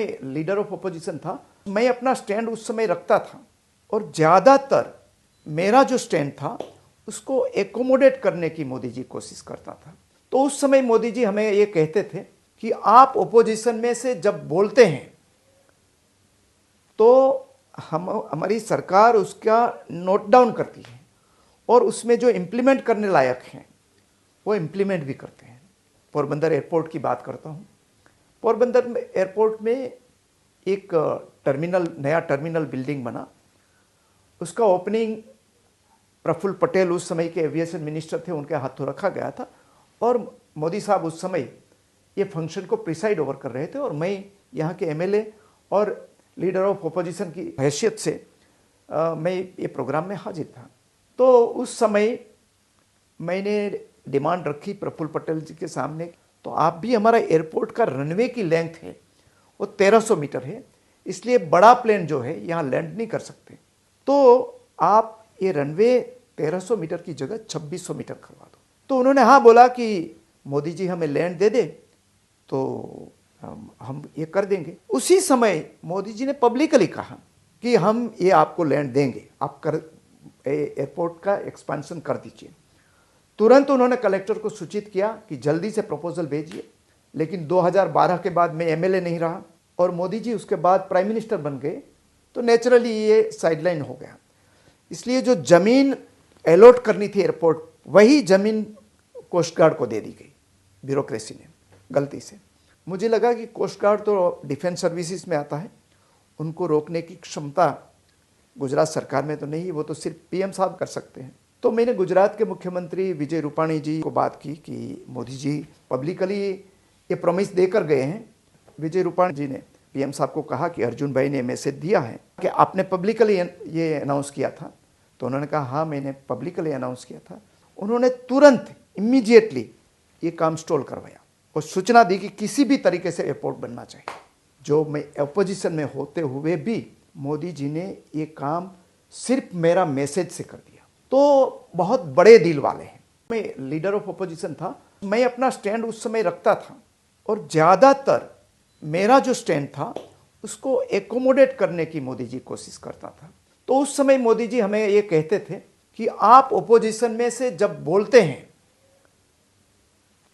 मैं leader of opposition था। मैं अपना स्टैंड उस समय रखता था और ज़्यादातर मेरा जो स्टैंड था उसको एकोमोडेट करने की मोदी जी कोशिश करता था। तो उस समय मोदी जी हमें ये कहते थे कि आप ओपोजिशन में से जब बोलते हैं तो हमारी सरकार उसका नोट डाउन करती है और उसमें जो इम्प्लीमेंट करने लायक हैं वो इम्प्लीमेंट भी करते हैं। पोरबंदर एयरपोर्ट की बात करता हूँ। पोरबंदर एयरपोर्ट में एक नया टर्मिनल बिल्डिंग बना। उसका ओपनिंग प्रफुल्ल पटेल उस समय के एविएशन मिनिस्टर थे, उनके हाथों रखा गया था और मोदी साहब उस समय ये फंक्शन को प्रिसाइड ओवर कर रहे थे और मैं यहाँ के एमएलए और लीडर ऑफ अपोजिशन की हैसियत से मैं ये प्रोग्राम में हाजिर था। तो उस समय मैंने डिमांड रखी प्रफुल्ल पटेल जी के सामने, तो आप भी हमारा एयरपोर्ट का रनवे की लेंथ है वो 1300 मीटर है, इसलिए बड़ा प्लेन जो है यहाँ लैंड नहीं कर सकते, तो आप ये रनवे 1300 मीटर की जगह 2600 मीटर करवा दो। तो उन्होंने हाँ बोला कि मोदी जी हमें लैंड दे दे तो हम ये कर देंगे। उसी समय मोदी जी ने पब्लिकली कहा कि हम ये आपको लैंड देंगे, आप एयरपोर्ट का एक्सपेंशन कर दीजिए। तुरंत उन्होंने कलेक्टर को सूचित किया कि जल्दी से प्रपोजल भेजिए। लेकिन 2012 के बाद मैं एमएलए नहीं रहा और मोदी जी उसके बाद प्राइम मिनिस्टर बन गए, तो नेचुरली ये साइडलाइन हो गया। इसलिए जो ज़मीन अलॉट करनी थी एयरपोर्ट, वही ज़मीन कोस्ट गार्ड को दे दी गई ब्यूरोक्रेसी ने गलती से। मुझे लगा कि कोस्ट गार्ड तो डिफेंस सर्विसेज में आता है, उनको रोकने की क्षमता गुजरात सरकार में तो नहीं, वो तो सिर्फ पीएम साहब कर सकते हैं। तो मैंने गुजरात के मुख्यमंत्री विजय रूपाणी जी को बात की कि मोदी जी पब्लिकली ये प्रॉमिस देकर गए हैं। विजय रूपाणी जी ने पीएम साहब को कहा कि अर्जुन भाई ने मैसेज दिया है कि आपने पब्लिकली ये अनाउंस किया था। तो उन्होंने कहा हाँ मैंने पब्लिकली अनाउंस किया था। उन्होंने तुरंत इमीडिएटली ये काम स्टॉल करवाया और सूचना दी कि किसी भी तरीके से एयरपोर्ट बनना चाहिए। जो मैं अपोजिशन में होते हुए भी मोदी जी ने ये काम सिर्फ मेरा मैसेज से कर दिया, तो बहुत बड़े दिल वाले हैं। मैं लीडर ऑफ अपोजिशन था। मैं अपना स्टैंड उस समय रखता था और ज़्यादातर मेरा जो स्टैंड था उसको एकोमोडेट करने की मोदी जी कोशिश करता था। तो उस समय मोदी जी हमें ये कहते थे कि आप ओपोजिशन में से जब बोलते हैं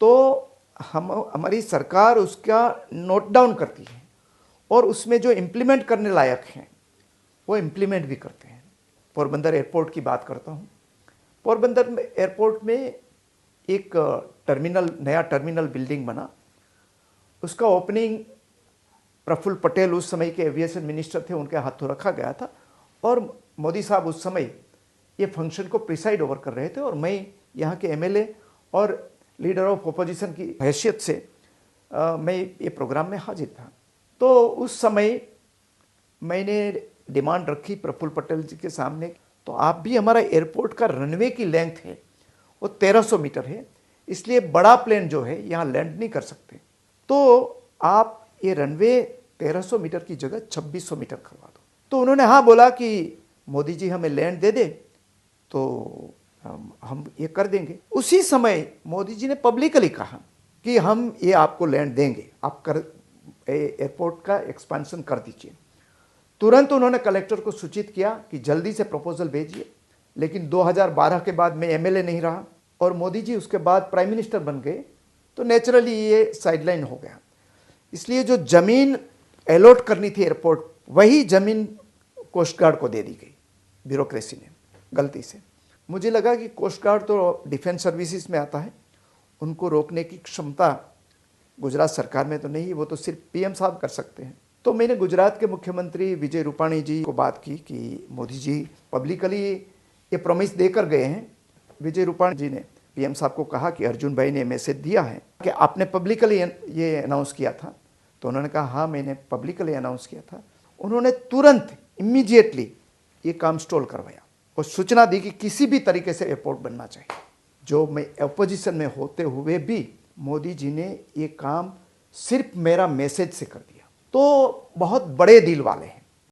तो हमारी सरकार उसका नोट डाउन करती है और उसमें जो इम्प्लीमेंट करने लायक हैं वो इम्प्लीमेंट भी करते हैं। पोरबंदर एयरपोर्ट की बात करता हूँ। पोरबंदर एयरपोर्ट में एक नया टर्मिनल बिल्डिंग बना। उसका ओपनिंग प्रफुल्ल पटेल उस समय के एविएशन मिनिस्टर थे, उनके हाथों रखा गया था और मोदी साहब उस समय ये फंक्शन को प्रिसाइड ओवर कर रहे थे और मैं यहाँ के एमएलए और लीडर ऑफ अपोजिशन की हैसियत से मैं ये प्रोग्राम में हाजिर था। तो उस समय मैंने डिमांड रखी प्रफुल्ल पटेल जी के सामने, तो आप भी हमारा एयरपोर्ट का रनवे की लेंथ है वो 1300 मीटर है, इसलिए बड़ा प्लेन जो है यहाँ लैंड नहीं कर सकते, तो आप ये रनवे 1300 मीटर की जगह 2600 मीटर करवा दो। तो उन्होंने हाँ बोला कि मोदी जी हमें लैंड दे दे तो हम ये कर देंगे। उसी समय मोदी जी ने पब्लिकली कहा कि हम ये आपको लैंड देंगे, आप एयरपोर्ट का एक्सपेंशन कर दीजिए। तुरंत उन्होंने कलेक्टर को सूचित किया कि जल्दी से प्रपोजल भेजिए। लेकिन 2012 के बाद मैं एमएलए नहीं रहा और मोदी जी उसके बाद प्राइम मिनिस्टर बन गए, तो नेचुरली ये साइडलाइन हो गया। इसलिए जो ज़मीन अलॉट करनी थी एयरपोर्ट, वही ज़मीन कोस्ट गार्ड को दे दी गई ब्यूरोक्रेसी ने गलती से। मुझे लगा कि कोस्ट गार्ड तो डिफेंस सर्विसेज में आता है, उनको रोकने की क्षमता गुजरात सरकार में तो नहीं, वो तो सिर्फ पीएम साहब कर सकते हैं। तो मैंने गुजरात के मुख्यमंत्री विजय रूपाणी जी को बात की कि मोदी जी पब्लिकली ये प्रॉमिस देकर गए हैं। विजय रूपाणी जी ने पीएम साहब को कहा कि अर्जुन भाई ने मैसेज दिया है कि आपने पब्लिकली ये अनाउंस किया था। तो उन्होंने कहा हाँ मैंने पब्लिकली अनाउंस किया था। उन्होंने तुरंत इमीडिएटली ये काम स्टॉल करवाया और सूचना दी कि किसी भी तरीके से एयरपोर्ट बनना चाहिए। जो मैं अपोजिशन में होते हुए भी मोदी जी ने ये काम सिर्फ मेरा मैसेज से कर दिया, तो बहुत बड़े दिल वाले हैं।